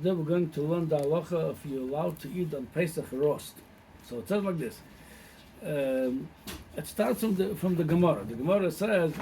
Today we're going to learn the halacha if you're allowed to eat on Pesach roast. So it says like this. It starts from the Gemara. The Gemara says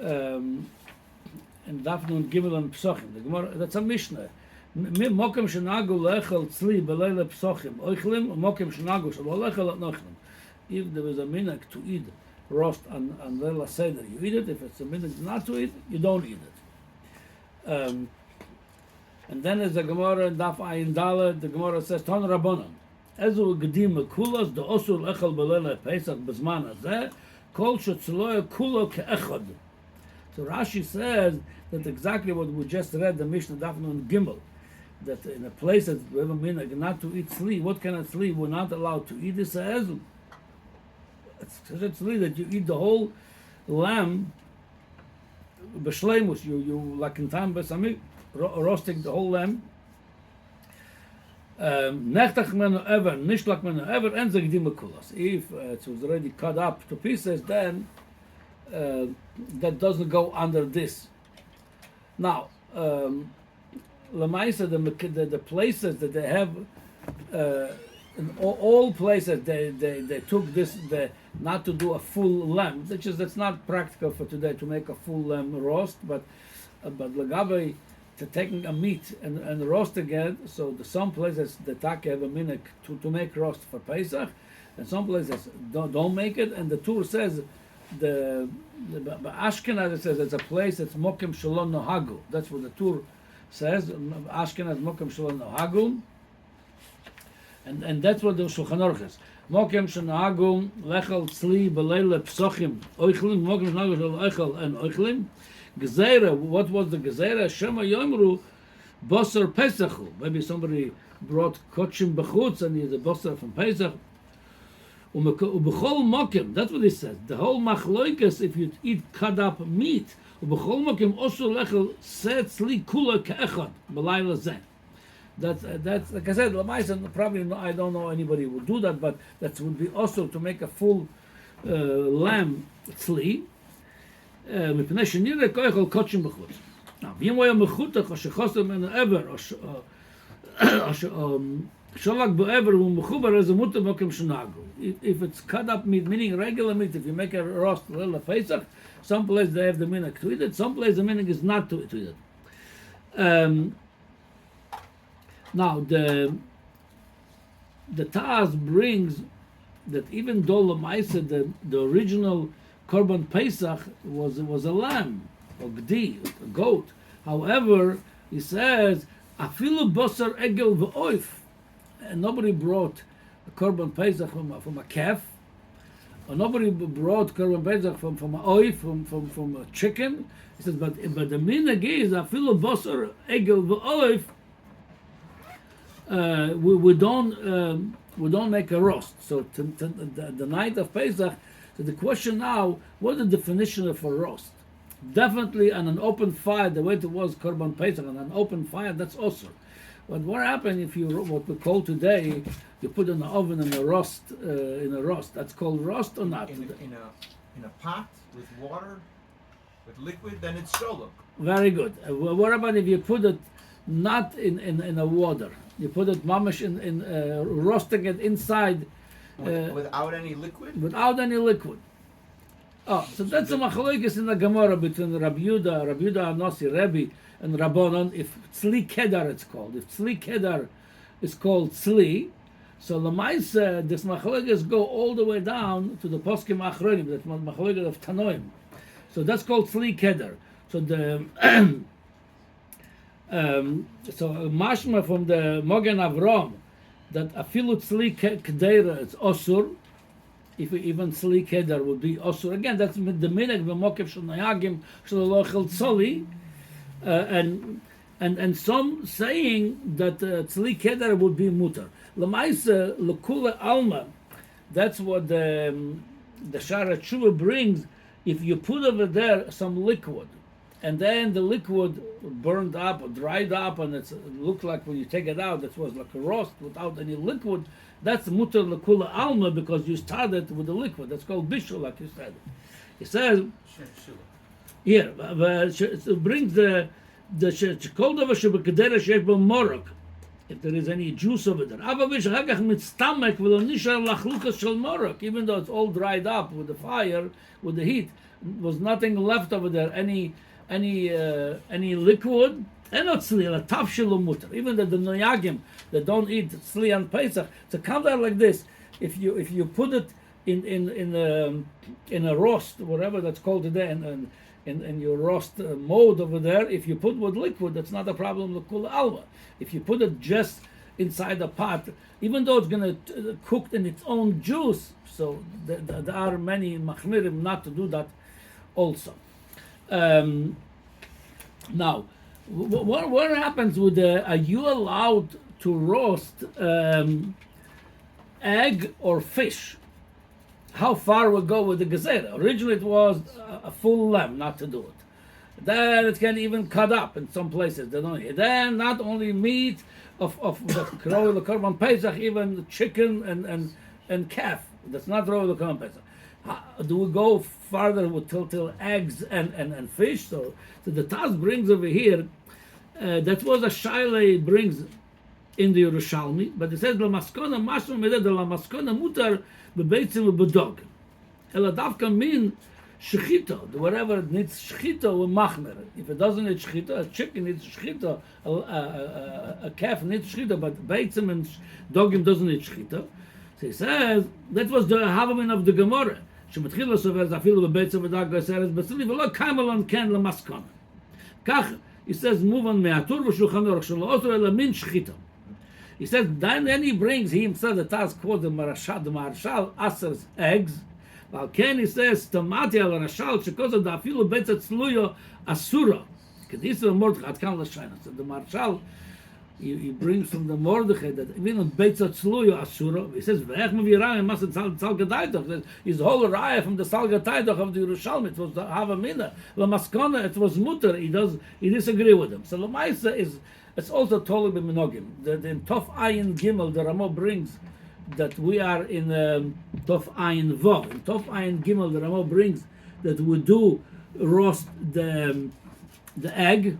in Daf Nun Gimel and Pesachim. The Gemara, that's a Mishnah. Mokem shenagu lechel tzli beleile Pesachim oichlim, mokem shenagu shelo lechel at nochlim. If there is a minhag to eat roast on Leila Seder, you eat it. If it's a minhag not to eat, you don't eat it. And then there's a Gemara in Daf Ayin Daled. The Gemara says, Ton Rabbanan, Ezu Gedim Kulas, the Osur Echel Belele Pesach Bezman Azeh, Kol Shetzloya Kulo Ke'echad. So Rashi says that exactly what we just read, the Mishnah Daf Nun Gimel, that in a place that we have a minhag not to eat tzli, what kind of tzli we're not allowed to eat? This says, it's tzli that you eat the whole lamb, b'shleimus, you like in time b'samik, roasting the whole lamb. Nechtach menu ever, nishlak menu ever, and zegdim kulas. If it was already cut up to pieces, then that doesn't go under this. Now, Lamaisa, the places that they have, in all places they took this, not to do a full lamb, that's not practical for today to make a full lamb roast, but Lagabe, to taking a meat and roasting it, so some places the taka have a minhag to make roast for Pesach, and some places don't make it. And the Tur says the Ashkenaz, it says it's a place that's mokem shalom nohagu. That's what the Tur says. Ashkenaz mokem shalom nohagu, and that's what the Shulchan Aruch is. Mokem shenohagu lechel tzli beleile psochim oichlim, mokem shenohagu oichel and oichlim. Gezerah, what was the Gezerah? Shema Yomru, Bosser Pesachu. Maybe somebody brought Kochim Bechutz and he's a Bosser from Pesach. Ubechol Mokim, that's what he says. The whole Machloikas, if you eat cut up meat, Ubechol Mokim also lechel setzli kula ke'echad, B'layla zeh. That's like I said, Lamaisa, probably I don't know anybody who would do that, but that would be also to make a full lamb tzli. Now, אם הוא היה מחותך או שחוסר ממנו עבר או ששולק בו עבר והוא מחובר, אז הוא מותר מוקם שנהגו. If it's cut up meat, meaning regular meat, if you make a roast little Pesach, some place they have the minhag to eat it, some place the minhag is not to eat it. Now, the Taz brings that even though Lamaisa, the original Korban Pesach was a lamb, or gdi, a goat. However, he says, afilu bosar egel v'oif, and nobody brought a Korban Pesach from a calf, or nobody brought Korban Pesach from a oif, from a chicken. He says, but the minhag is afilu bosar egel v'oif. We don't make a roast. So the night of Pesach. So the question now, what's the definition of a roast? Definitely on an open fire, the way it was Korban Pesach, on an open fire, that's also. But what happens if you, what we call today, you put in the oven in a roast, that's called roast or not? In a pot with water, with liquid, then it's shalom. Very good. What about if you put it not in a water? You put it mamash in roasting it inside. Without any liquid? Without any liquid. Oh, so that's a machlokes in the Gemara between Rabbi Yehuda Anosi, Rebbe, and Rabbanon. If tzli kedar it's called. If tzli kedar is called tzli, so Lamaisa, this machlokes go all the way down to the poskim achronim, that's machlokes of Tanoim. So that's called tzli kedar. So the so mashma from the Mogen Avram, that afilu tzli kedera, it's osur. If even tzli keder would be osur. Again, that's the minhag b'mokev shel nayagim shel lochel tzoli, and some saying that tzli keder would be mutar. Lamaisa lekula alma. That's what the Shara Tshuva brings. If you put over there some liquid, and then the liquid burned up or dried up, and it looked like when you take it out, it was like a roast without any liquid. That's mutar lekula alma because you started with the liquid. That's called bishul, like you said. He says here, it brings the כל דבר שבקדרה שיש בו מורק, if there is any juice over there. אבל שאחר כך מצטמק ולא נשאר לחלוקה של מורק, even though it's all dried up with the fire, with the heat, was nothing left over there, any liquid, אין עוד צלי, אלא טף שלו מותר. Even the noyagim that don't eat צלי on Pesach, to come out like this, if you put it in a roast, whatever that's called today, in your roast mode over there, if you put with liquid, that's not a problem. L'kul alva. If you put it just inside a pot, even though it's going to cook in its own juice, so there are many machmirim not to do that also. Now, what happens with are you allowed to roast egg or fish? How far we go with the gezerah? Originally it was a full lamb, not to do it. Then it can even cut up in some places. They don't. Then not only meat of the korban Pesach, even chicken and calf. That's not royal korban Pesach. Do we go farther with till eggs and fish? So the Taz brings over here. That was a shaila brings in the Yerushalmi, but it says la maskona mashma meded la maskona mutar bebeitzim ubedog. Ela davka min shechita, whatever needs shechita or machmer. If it doesn't need shechita, a chicken needs shechita, a calf needs shechita, but beitzim and dogim doesn't need shechita. So he says that was the havamin of the Gemara. Shematchila sover zafilu bebeitzim ubedog gaseres basili v'lo kamelon ken la maskona. Kach he says move on me'atur v'shulchan aruch shelo osur ela min shechita. He says, then he brings, he himself, the Taz quotes the Marshal Aser's eggs. While Ken, he says, Tamati al Rashal, Shekosa da afilu betzat sluyo asura. Kedisa Mordechai, at kan l'shayna. So the Marshal, he brings from the Mordechai that even betzat sluyo asura, he says, V'ech mevirayim masat sal gadaitoch. His whole raya from the sal gadaitoch of the Yerushalmi, it was the Havamina. Lamaskona, it was mutter, he disagree with him. So Lamaisa is, it's also totally b'minogim. In Tov Ayin Gimel, the Ramo brings that we are in Tov Ayin Vov. In Tov Ayin Gimel, the Ramo brings that we do roast the egg,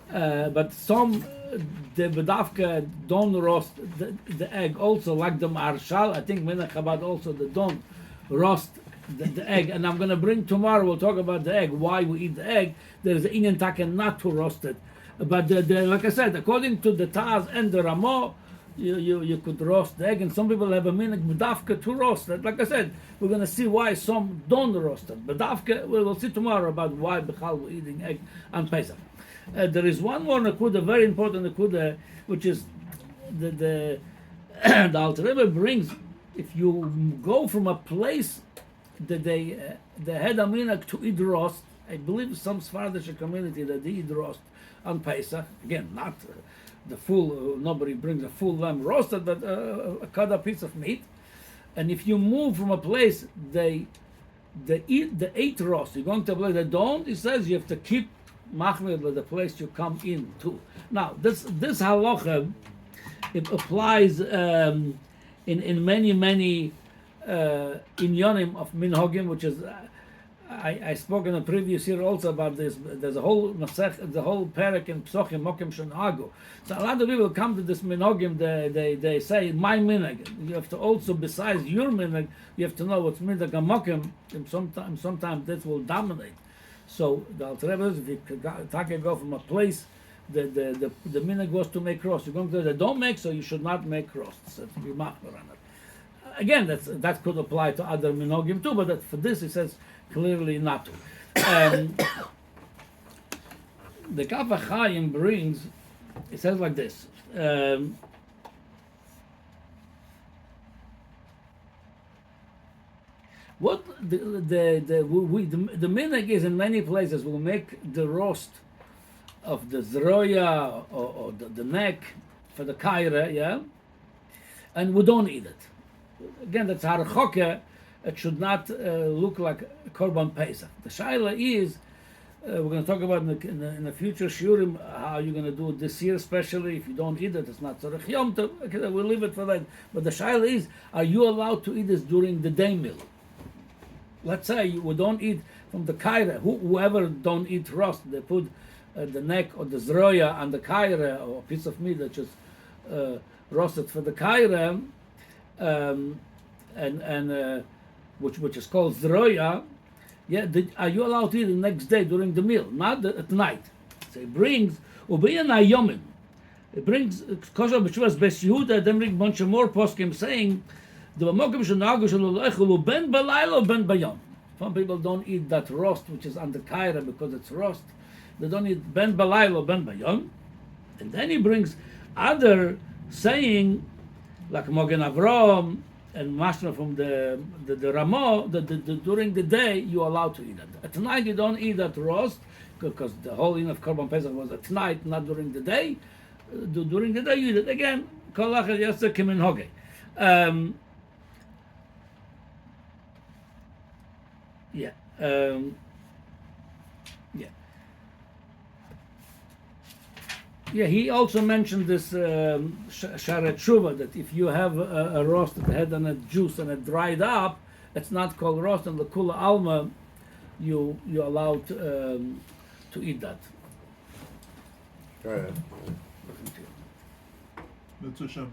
but some the Bedavka don't roast the egg also, like the Marshal. I think Minach Chabad also, they don't roast the egg. And I'm going to bring tomorrow, we'll talk about the egg, why we eat the egg. There is an Inyan Taka not to roast it. But like I said, according to the Taz and the Ramo, you could roast the egg, and some people have a minhag bedafka to roast it. Like I said, we're going to see why some don't roast it. Bedafka, we'll see tomorrow about why Bechal we're eating egg on Pesach. There is one more nakuda, very important nakuda, which is the Alter Rebbe brings. If you go from a place that they had a minhag to eat roast, I believe some Sephardic community that they eat roast on Pesach, again, not the full, nobody brings a full lamb roasted, but a cut up piece of meat. And if you move from a place, they eat roast, you're going to a place that don't, he says you have to keep machmir with the place you come in to. Now, this halacha, it applies in many inyonim of minhagim, which is, I spoke in the previous year also about this. There's a whole masech, the whole parak in Psochim Mokim Shonagu. So a lot of people come to this minhagim. They say my minhag. You have to also, besides your minhag, you have to know what's minhag Mokim. And sometimes that will dominate. So the Alter Rebbe, if you go from a place, the minhag was to make roast. You're going to they don't make, so you should not make roast. So to be machmer on it. Again, that could apply to other minhagim too, but for this it says clearly not to. The Kaf HaChaim brings, it says like this. What the minhag is in many places, we'll make the roast of the zroya or the neck for the kaira, yeah, and we don't eat it. Again, that's harachoke. It should not look like korban Pesach. The shaila is, we're going to talk about in the future shiurim how you're going to do it this year, especially if you don't eat it. It's not tzarech yom tov. Okay, we'll leave it for that. But the shaila is, are you allowed to eat this during the day meal? Let's say we don't eat from the kaira. Whoever don't eat roast, they put the neck or the zroya and the kaira, or a piece of meat that is roasted for the kaira, and which is called zroya. Yeah, are you allowed to eat the next day during the meal, not at night? So it brings ubiyan ayomim. It brings kosher b'shuvas Beis Yehuda. Then bring a bunch of more poskim saying the b'mokim shenagu shelo echulu ben balaylo ben bayom. Some people don't eat that roast which is on the kaira because it's roast. They don't eat ben balaylo ben bayom. And then he brings other saying like Mogen Avram and Mashma from the Ramo, during the day you're allowed to eat it. At night you don't eat that roast because the whole in of Korban Pesach was at night, not during the day. During the day you eat it again. Kol achad yaseh kiminhogeh. Yeah. Yeah, he also mentioned this sharet shuva, that if you have a roast that had on it juice and it dried up, it's not called roast, and the kula alma, you're allowed to eat that. Go ahead. Mitzvah Shem